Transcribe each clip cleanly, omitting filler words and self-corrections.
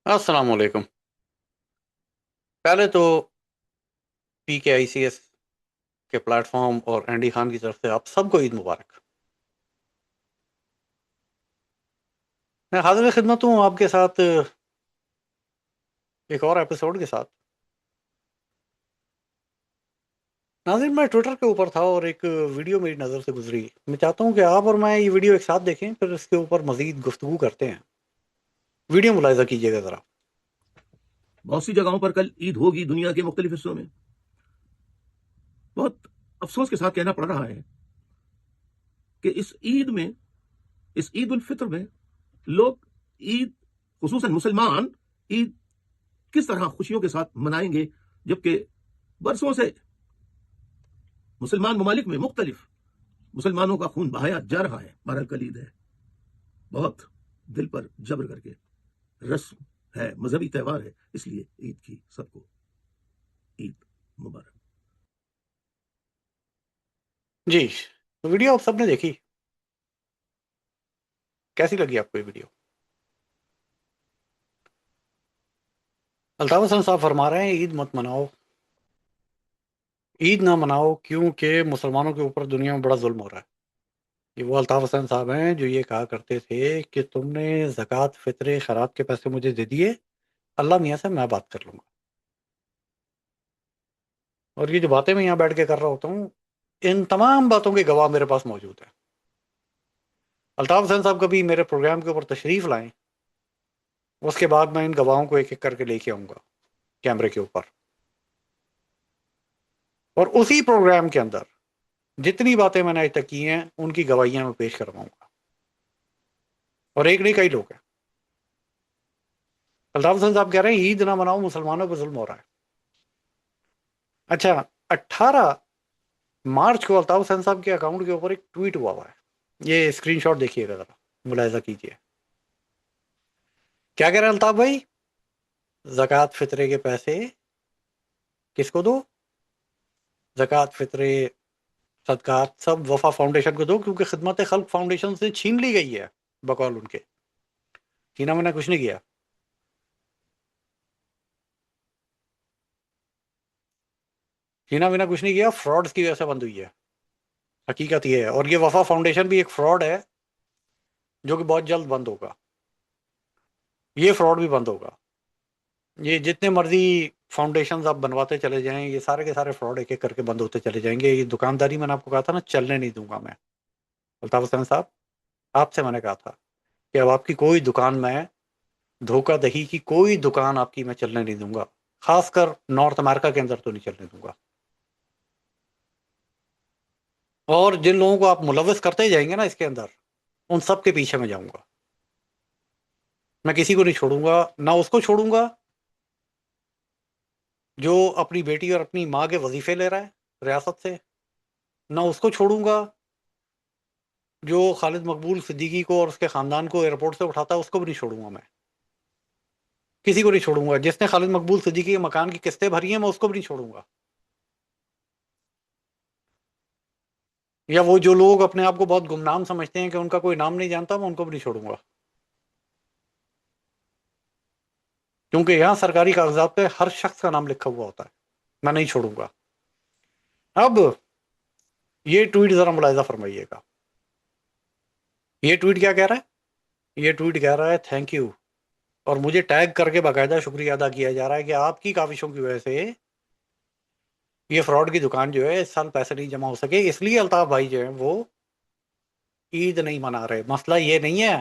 السلام علیکم۔ پہلے تو PKICS کے پلیٹ فارم اور اینڈی خان کی طرف سے آپ سب کو عید مبارک۔ میں حاضر خدمت ہوں آپ کے ساتھ ایک اور ایپیسوڈ کے ساتھ۔ ناظرین، میں ٹویٹر کے اوپر تھا اور ایک ویڈیو میری نظر سے گزری۔ میں چاہتا ہوں کہ آپ اور میں یہ ویڈیو ایک ساتھ دیکھیں، پھر اس کے اوپر مزید گفتگو کرتے ہیں۔ ویڈیو ملاحظہ کیجیے گا ذرا۔ بہت سی جگہوں پر کل عید ہوگی دنیا کے مختلف حصوں میں۔ بہت افسوس کے ساتھ کہنا پڑ رہا ہے کہ اس عید الفطر میں لوگ عید، خصوصاً مسلمان، عید کس طرح خوشیوں کے ساتھ منائیں گے، جبکہ برسوں سے مسلمان ممالک میں مختلف مسلمانوں کا خون بہایا جا رہا ہے۔ بہرحال کل عید ہے، بہت دل پر جبر کر کے رسم ہے، مذہبی تہوار ہے، اس لیے عید کی سب کو عید مبارک۔ جی، تو ویڈیو آپ سب نے دیکھی، کیسی لگی آپ کو یہ ویڈیو؟ الطاف حسن صاحب فرما رہے ہیں عید مت مناؤ، عید نہ مناؤ کیونکہ مسلمانوں کے اوپر دنیا میں بڑا ظلم ہو رہا ہے۔ یہ وہ الطاف حسین صاحب ہیں جو یہ کہا کرتے تھے کہ تم نے زکوٰۃ، فطرے، خیرات کے پیسے مجھے دے دیے، اللہ میاں سے میں بات کر لوں گا۔ اور یہ جو باتیں میں یہاں بیٹھ کے کر رہا ہوتا ہوں، ان تمام باتوں کے گواہ میرے پاس موجود ہیں۔ الطاف حسین صاحب کبھی میرے پروگرام کے اوپر تشریف لائیں، اس کے بعد میں ان گواہوں کو ایک ایک کر کے لے کے آؤں گا کیمرے کے اوپر، اور اسی پروگرام کے اندر جتنی باتیں میں نے آج تک کی ہیں ان کی گواہیاں میں پیش کرواؤں گا۔ اور ایک نہیں، کئی لوگ ہیں۔ الطاف حسین صاحب کہہ رہے ہیں عید نہ مناؤ، مسلمانوں پہ ظلم ہو رہا ہے۔ اچھا، 18 مارچ کو الطاف حسین صاحب کے اکاؤنٹ کے اوپر ایک ٹویٹ ہوا ہے، یہ اسکرین شاٹ دیکھیے گا، ذرا ملاحظہ کیجیے۔ کیا کہہ رہے ہیں الطاف بھائی؟ زکوٰۃ فطرے کے پیسے کس کو دو؟ زکوٰۃ، فطرے، صدقات سب وفا فاؤنڈیشن کو دو، کیونکہ خدمت خلق فاؤنڈیشن سے چھین لی گئی ہے بقول ان کے۔ چھینا میں نے کچھ نہیں کیا۔ چھینا میں نے کچھ نہیں کیا، فراڈز کی وجہ سے بند ہوئی ہے، حقیقت یہ ہے۔ اور یہ وفا فاؤنڈیشن بھی ایک فراڈ ہے جو کہ بہت جلد بند ہوگا۔ یہ فراڈ بھی بند ہوگا۔ یہ جتنے مرضی فاؤنڈیشنز آپ بنواتے چلے جائیں، یہ سارے کے سارے فراڈ ایک ایک کر کے بند ہوتے چلے جائیں گے۔ یہ دکانداری میں نے آپ کو کہا تھا نا، چلنے نہیں دوں گا میں۔ الطاف حسین صاحب، آپ سے میں نے کہا تھا کہ اب آپ کی کوئی دکان میں، دھوکہ دہی کی کوئی دکان آپ کی میں چلنے نہیں دوں گا، خاص کر نارتھ امریکہ کے اندر تو نہیں چلنے دوں گا۔ اور جن لوگوں کو آپ ملوث کرتے جائیں گے نا اس کے اندر، ان سب کے پیچھے میں جاؤں گا۔ میں کسی کو نہیں چھوڑوں گا، نہ اس کو چھوڑوں گا جو اپنی بیٹی اور اپنی ماں کے وظیفے لے رہا ہے ریاست سے، نہ اس کو چھوڑوں گا جو خالد مقبول صدیقی کو اور اس کے خاندان کو ایئرپورٹ سے اٹھاتا ہے، اس کو بھی نہیں چھوڑوں گا میں۔ کسی کو نہیں چھوڑوں گا۔ جس نے خالد مقبول صدیقی کے مکان کی قسطیں بھری ہیں، میں اس کو بھی نہیں چھوڑوں گا۔ یا وہ جو لوگ اپنے آپ کو بہت گمنام سمجھتے ہیں کہ ان کا کوئی نام نہیں جانتا، میں ان کو بھی نہیں چھوڑوں گا، کیونکہ یہاں سرکاری کاغذات پہ ہر شخص کا نام لکھا ہوا ہوتا ہے۔ میں نہیں چھوڑوں گا۔ اب یہ ٹویٹ ذرا ملاحظہ فرمائیے گا۔ یہ ٹویٹ کیا کہہ رہا ہے؟ یہ ٹویٹ کہہ رہا ہے تھینک یو، اور مجھے ٹیگ کر کے باقاعدہ شکریہ ادا کیا جا رہا ہے کہ آپ کی کاوشوں کی وجہ سے یہ فراڈ کی دکان جو ہے اس سال پیسے نہیں جمع ہو سکے، اس لیے الطاف بھائی جو ہیں وہ عید نہیں منا رہے۔ مسئلہ یہ نہیں ہے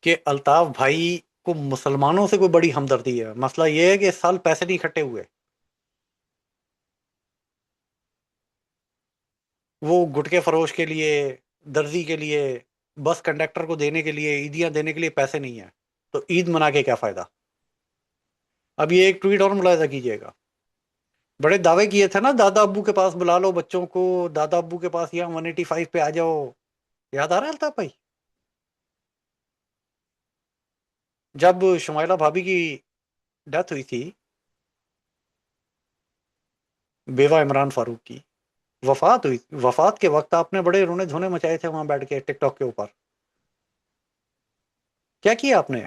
کہ الطاف بھائی کو مسلمانوں سے کوئی بڑی ہمدردی ہے، مسئلہ یہ ہے کہ اس سال پیسے نہیں اکٹھے ہوئے۔ وہ گٹکے فروش کے لیے، درزی کے لیے، بس کنڈکٹر کو دینے کے لیے، عیدیاں دینے کے لیے پیسے نہیں ہیں، تو عید منا کے کیا فائدہ؟ اب یہ ایک ٹویٹ اور ملاحظہ کیجیے گا۔ بڑے دعوے کیے تھے نا، دادا ابو کے پاس بلا لو بچوں کو، دادا ابو کے پاس یہاں 185 پہ آ جاؤ، یاد آ رہا ہے الطاف بھائی؟ جب شمائلہ بھابھی کی ڈیتھ ہوئی تھی، بیوہ عمران فاروق کی وفات ہوئی، وفات کے وقت آپ نے بڑے رونے دھونے مچائے تھے وہاں بیٹھ کے ٹک ٹاک کے اوپر۔ کیا کیا آپ نے؟